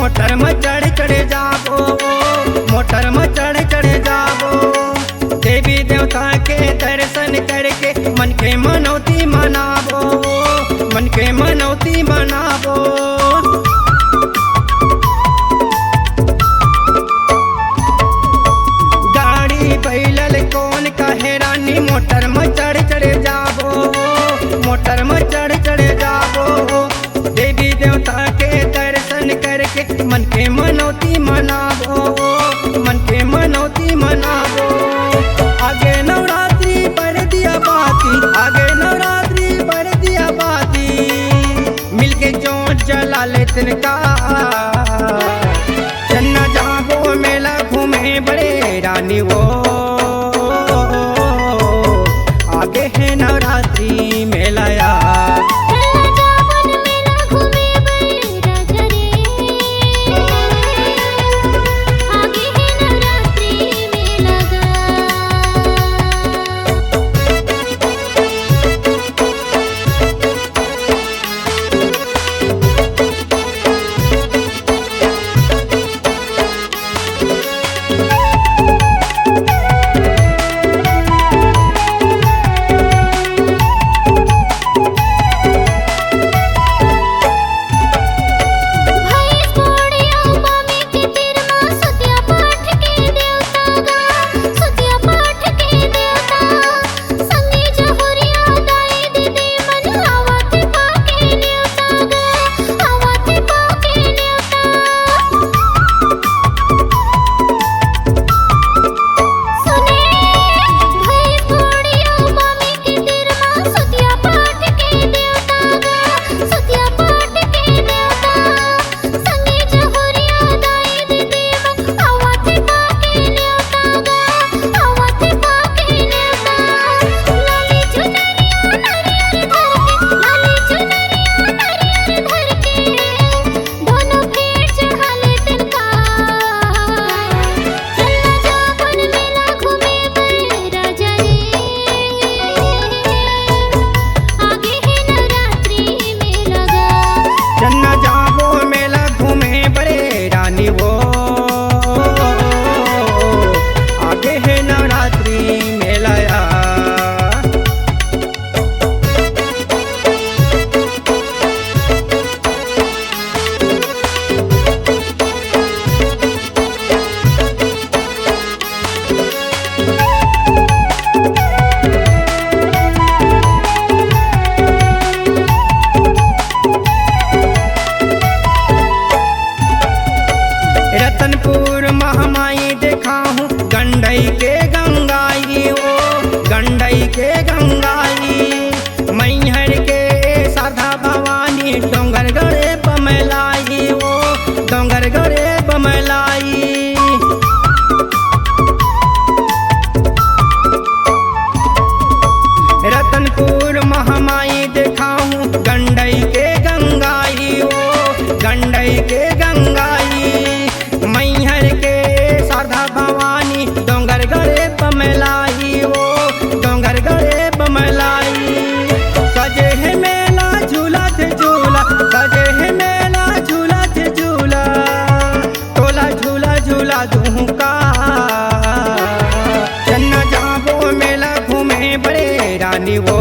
Motor में चढ़ चढ़ जाबो, मोटर में चढ़ चढ़ जाबो। देवी देवता के दर्शन करके मन के मनौती मनाबो, मन के मनौती मनाबो। गाड़ी बैलल कौन कहे रानी, मोटर में चढ़ चढ़ जाबो, मोटर में चढ़ चढ़ जाबो। देवी देवता के दर्शन करके मन के मनौती मनाबो, मन के मनौती मनाबो। आगे नवरात्रि पर दिया बाती, आगे नवरात्रि पर दिया बाती, मिलके जोत जला ले तिनका। चन्ना जाबो मेला घूमे बड़े रानी वो, आगे है नवरात्रि मेला यार। रतनपुर महामाई देखा हूँ, गंडई के गंगाई ओ, गंडई के गंगाई। मैहर के साधा भवानी, डोंगर गड़े बमलाई ओ, डोंगर गड़े बमलाई। रतनपुर महामाई देखा हूँ, गंडई के गंगाई ओ, गंडई के गंगाई। मैहर के शारदा भवानी, डोंगर गड़े बमलाई ओ, डोंगर गड़े बमलाई। सजे है मेला झूला थे झूला, सजे है मेला झूला थे झूला, तोला झूला झूला दूँ का। चन्ना जाबो मेला घूमे बड़े रानी वो,